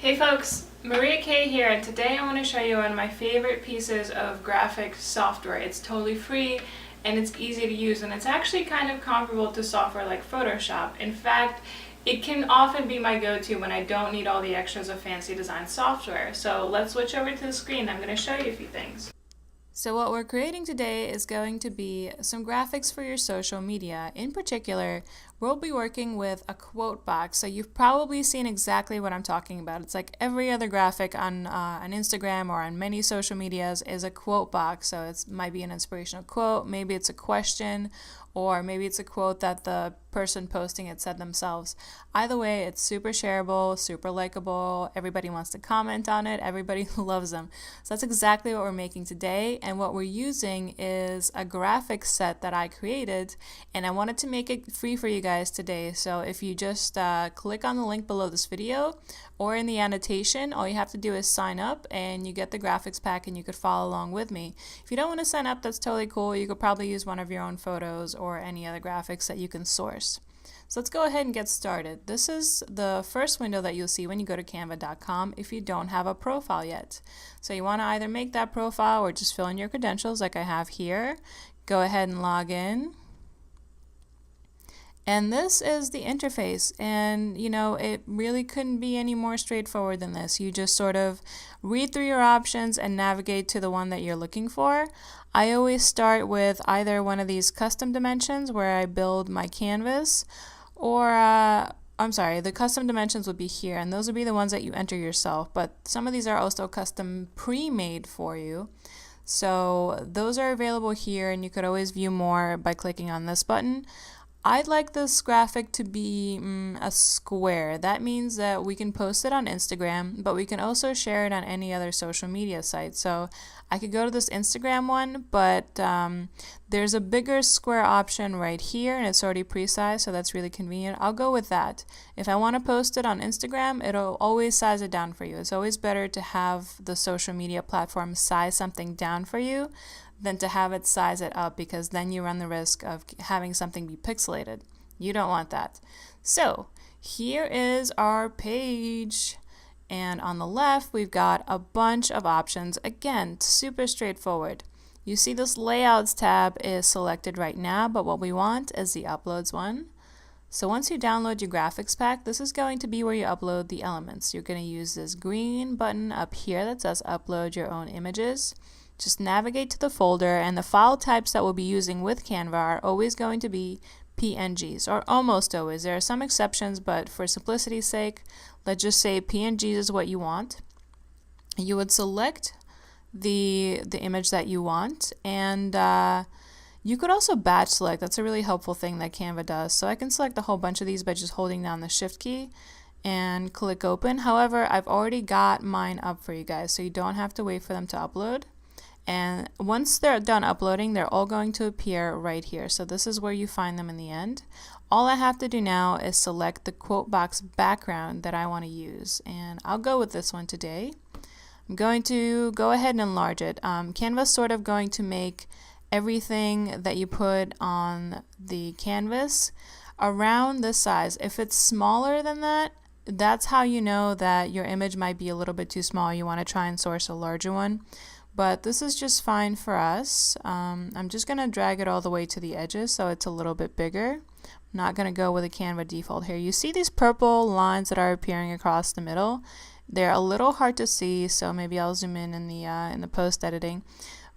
Hey folks, Maria Kay here, and today I want to show you one of my favorite pieces of graphic software. It's totally free and it's easy to use, and it's actually kind of comparable to software like Photoshop. In fact, it can often be my go-to when I don't need all the extras of fancy design software. So let's switch over to the screen. I'm going to show you a few things. So what we're creating today is going to be some graphics for your social media. In particular, we'll be working with a quote box. So you've probably seen exactly what I'm talking about. It's like every other graphic on Instagram or on many social medias is a quote box. So it might be an inspirational quote, maybe it's a question, or maybe it's a quote that the person posting it said themselves. Either way, it's super shareable, super likable. Everybody wants to comment on it. Everybody loves them. So that's exactly what we're making today. And what we're using is a graphic set that I created, and I wanted to make it free for you guys today. So if you just click on the link below this video or in the annotation, all you have to do is sign up and you get the graphics pack and you could follow along with me. If you don't want to sign up, that's totally cool. You could probably use one of your own photos or any other graphics that you can source. So let's go ahead and get started. This is the first window that you'll see when you go to canva.com if you don't have a profile yet. So you want to either make that profile or just fill in your credentials like I have here. Go ahead and log in. And this is the interface, and it really couldn't be any more straightforward than this. You just sort of read through your options and navigate to the one that you're looking for. I always start with either one of these custom dimensions where I build my canvas, or the custom dimensions would be here, and those would be the ones that you enter yourself, but some of these are also custom pre-made for you. So those are available here, and you could always view more by clicking on this button. I'd like this graphic to be a square. That means that we can post it on Instagram, but we can also share it on any other social media site. So I could go to this Instagram one, but there's a bigger square option right here, and it's already pre-sized, so that's really convenient. I'll go with that. If I want to post it on Instagram, it'll always size it down for you. It's always better to have the social media platform size something down for you than to have it size it up, because then you run the risk of having something be pixelated. You don't want that. So here is our page, and on the left we've got a bunch of options. Again, super straightforward. You see this layouts tab is selected right now, but what we want is the uploads one. So once you download your graphics pack, this is going to be where you upload the elements. You're going to use this green button up here that says upload your own images. Just navigate to the folder, and the file types that we'll be using with Canva are always going to be PNGs, or almost always. There are some exceptions, but for simplicity's sake, let's just say PNGs is what you want. You would select the image that you want, and you could also batch select. That's a really helpful thing that Canva does. So I can select a whole bunch of these by just holding down the Shift key and click open. However, I've already got mine up for you guys, so you don't have to wait for them to upload. And once they're done uploading, they're all going to appear right here. So this is where you find them in the end. All I have to do now is select the quote box background that I want to use, and I'll go with this one today. I'm going to go ahead and enlarge it. Canva's sort of going to make everything that you put on the canvas around this size. If it's smaller than that, that's how you know that your image might be a little bit too small. You want to try and source a larger one. But this is just fine for us. I'm just going to drag it all the way to the edges so it's a little bit bigger. I'm not going to go with a Canva default here. You see these purple lines that are appearing across the middle? They're a little hard to see, so maybe I'll zoom in the post editing.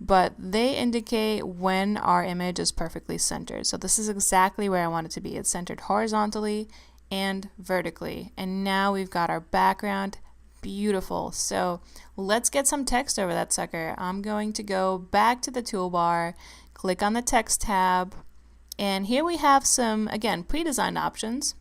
But they indicate when our image is perfectly centered. So this is exactly where I want it to be. It's centered horizontally and vertically. And now we've got our background. Beautiful. So let's get some text over that sucker. I'm going to go back to the toolbar, click on the text tab, and here we have some, again, pre-designed options.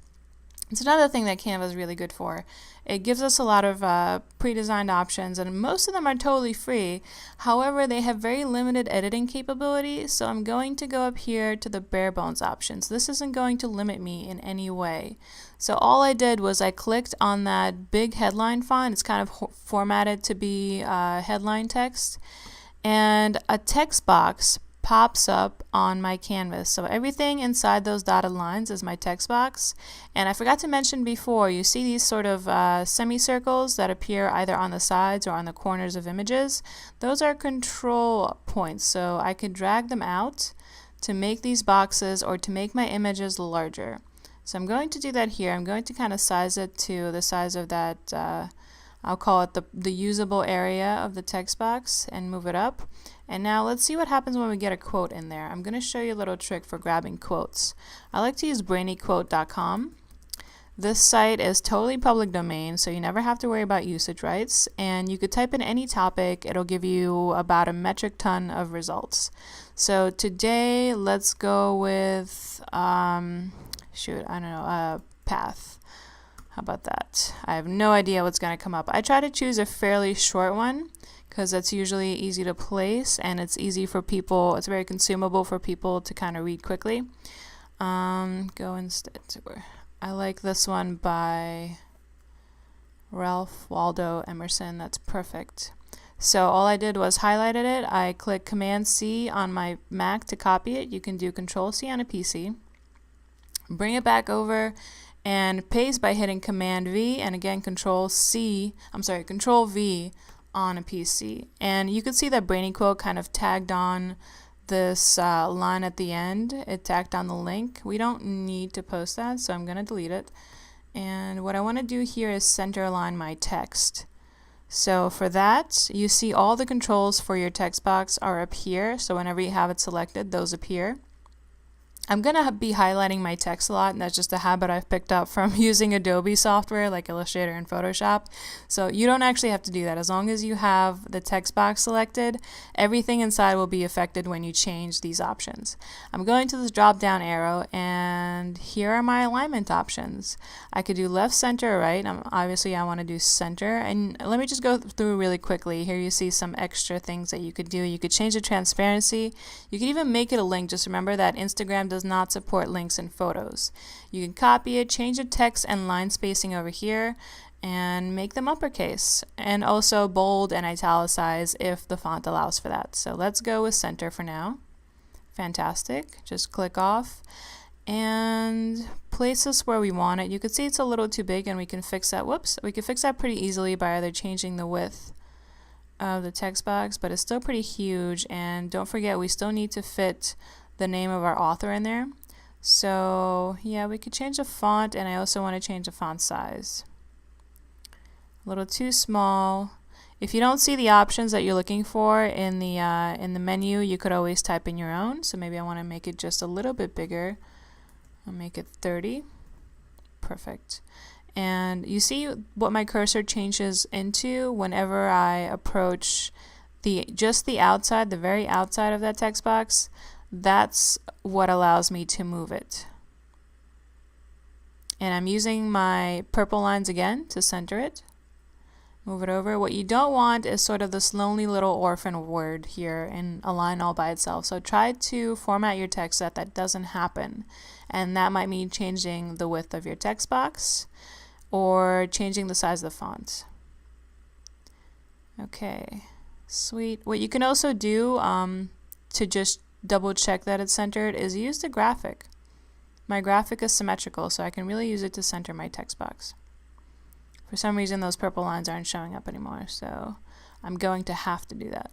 It's another thing that Canva is really good for. It gives us a lot of pre-designed options, and most of them are totally free. However, they have very limited editing capability, so I'm going to go up here to the bare bones options. This isn't going to limit me in any way. So all I did was I clicked on that big headline font. It's kind of formatted to be headline text, and a text box pops up on my canvas. So everything inside those dotted lines is my text box. And I forgot to mention before, you see these sort of semicircles that appear either on the sides or on the corners of images. Those are control points, so I could drag them out to make these boxes or to make my images larger. So I'm going to do that here. I'm going to kind of size it to the size of that, I'll call it the usable area of the text box, and move it up. And now let's see what happens when we get a quote in there. I'm going to show you a little trick for grabbing quotes. I like to use brainyquote.com. This site is totally public domain, so you never have to worry about usage rights, and you could type in any topic. It'll give you about a metric ton of results. So today, let's go with, path. How about that? I have no idea what's going to come up. I try to choose a fairly short one because that's usually easy to place, and it's easy for people, it's very consumable for people to kind of read quickly. Go instead to where I like this one by Ralph Waldo Emerson. That's perfect. So all I did was highlighted it. I click Command C on my Mac to copy it. You can do Control C on a PC. Bring it back over and paste by hitting Command V, and again Control V on a PC. And you can see that BrainyQuote kind of tagged on this line at the end. It tagged on the link. We don't need to post that, so I'm going to delete it. And what I want to do here is center align my text. So for that, you see all the controls for your text box are up here. So whenever you have it selected, those appear. I'm going to be highlighting my text a lot, and that's just a habit I've picked up from using Adobe software like Illustrator and Photoshop. So you don't actually have to do that. As long as you have the text box selected, everything inside will be affected when you change these options. I'm going to this drop down arrow, and here are my alignment options. I could do left, center, or right. Obviously I want to do center, and let me just go through really quickly. Here you see some extra things that you could do. You could change the transparency. You could even make it a link. Just remember that Instagram does not support links in photos. You can copy it, change the text and line spacing over here, and make them uppercase, and also bold and italicize if the font allows for that. So let's go with center for now. Fantastic. Just click off and place this where we want it. You can see it's a little too big, and we can fix that. Whoops. We can fix that pretty easily by either changing the width of the text box, but it's still pretty huge. And don't forget, we still need to fit the name of our author in there. So yeah, we could change the font, and I also want to change the font size. A little too small. If you don't see the options that you're looking for in the menu, you could always type in your own. So maybe I want to make it just a little bit bigger. I'll make it 30. Perfect. And you see what my cursor changes into whenever I approach just the outside, the very outside of that text box. That's what allows me to move it. And I'm using my purple lines again to center it. Move it over. What you don't want is sort of this lonely little orphan word here in a line all by itself. So try to format your text so that doesn't happen. And that might mean changing the width of your text box or changing the size of the font. Okay, sweet. What you can also do to just double check that it's centered is use the graphic. My graphic is symmetrical, so I can really use it to center my text box. For some reason, those purple lines aren't showing up anymore, so I'm going to have to do that.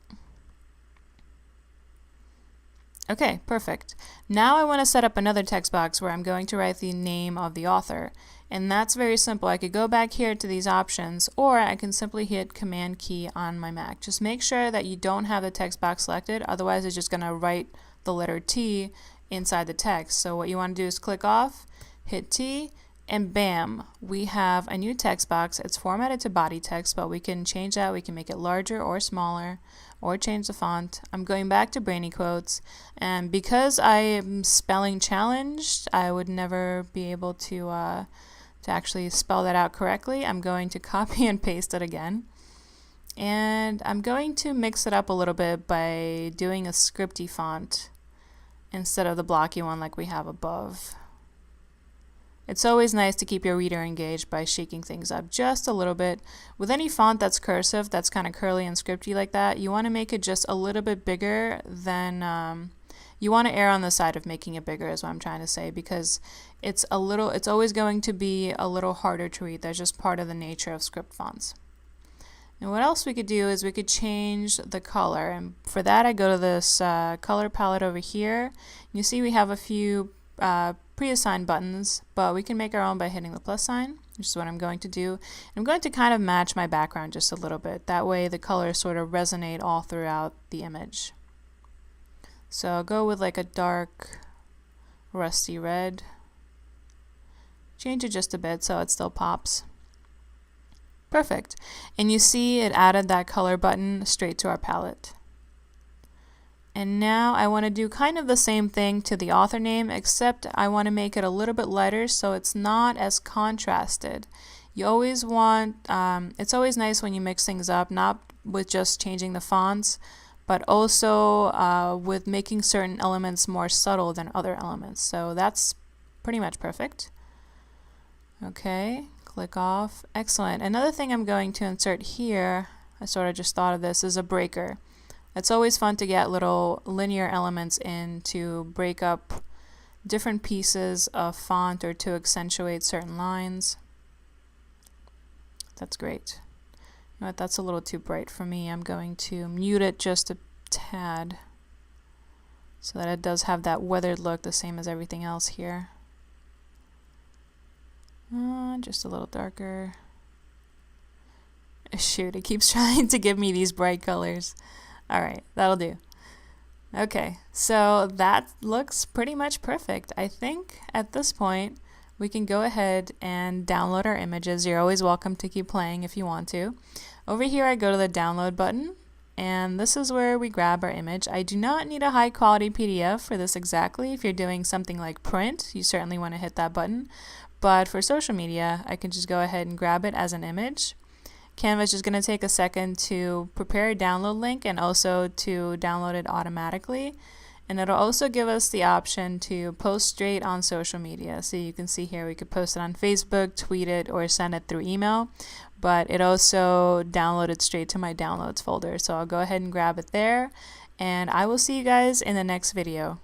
Okay, perfect. Now I want to set up another text box where I'm going to write the name of the author. And that's very simple. I could go back here to these options, or I can simply hit Command key on my Mac. Just make sure that you don't have the text box selected, otherwise it's just going to write the letter T inside the text. So what you want to do is click off, hit T, and bam, we have a new text box. It's formatted to body text, but we can change that. We can make it larger or smaller, or change the font. I'm going back to BrainyQuotes, and because I am spelling challenged, I would never be able to actually spell that out correctly. I'm going to copy and paste it again, and I'm going to mix it up a little bit by doing a scripty font instead of the blocky one like we have above. It's always nice to keep your reader engaged by shaking things up just a little bit. With any font that's cursive, that's kind of curly and scripty like that, you want to make it just a little bit bigger than you want to err on the side of making it bigger is what I'm trying to say, because it's always going to be a little harder to read. That's just part of the nature of script fonts. And what else we could do is we could change the color, and for that I go to this color palette over here. You see we have a few pre-assigned buttons, but we can make our own by hitting the plus sign, which is what I'm going to do. I'm going to kind of match my background just a little bit. That way the colors sort of resonate all throughout the image. So I'll go with like a dark rusty red. Change it just a bit so it still pops. Perfect. And you see it added that color button straight to our palette. And now I want to do kind of the same thing to the author name, except I want to make it a little bit lighter so it's not as contrasted. You always want, it's always nice when you mix things up, not with just changing the fonts, but also with making certain elements more subtle than other elements. So that's pretty much perfect. Okay. Click off. Excellent. Another thing I'm going to insert here, I sort of just thought of this, is a breaker. It's always fun to get little linear elements in to break up different pieces of font or to accentuate certain lines. That's great. You know what, that's a little too bright for me. I'm going to mute it just a tad so that it does have that weathered look, the same as everything else here. Just a little darker. Shoot, it keeps trying to give me these bright colors. Alright, that'll do. Okay, so that looks pretty much perfect. I think at this point we can go ahead and download our images. You're always welcome to keep playing if you want to. Over here I go to the download button, and this is where we grab our image. I do not need a high quality PDF for this exactly. If you're doing something like print, you certainly want to hit that button. But for social media, I can just go ahead and grab it as an image. Canva is just going to take a second to prepare a download link and also to download it automatically. And it'll also give us the option to post straight on social media. So you can see here we could post it on Facebook, tweet it, or send it through email. But it also downloaded straight to my downloads folder. So I'll go ahead and grab it there. And I will see you guys in the next video.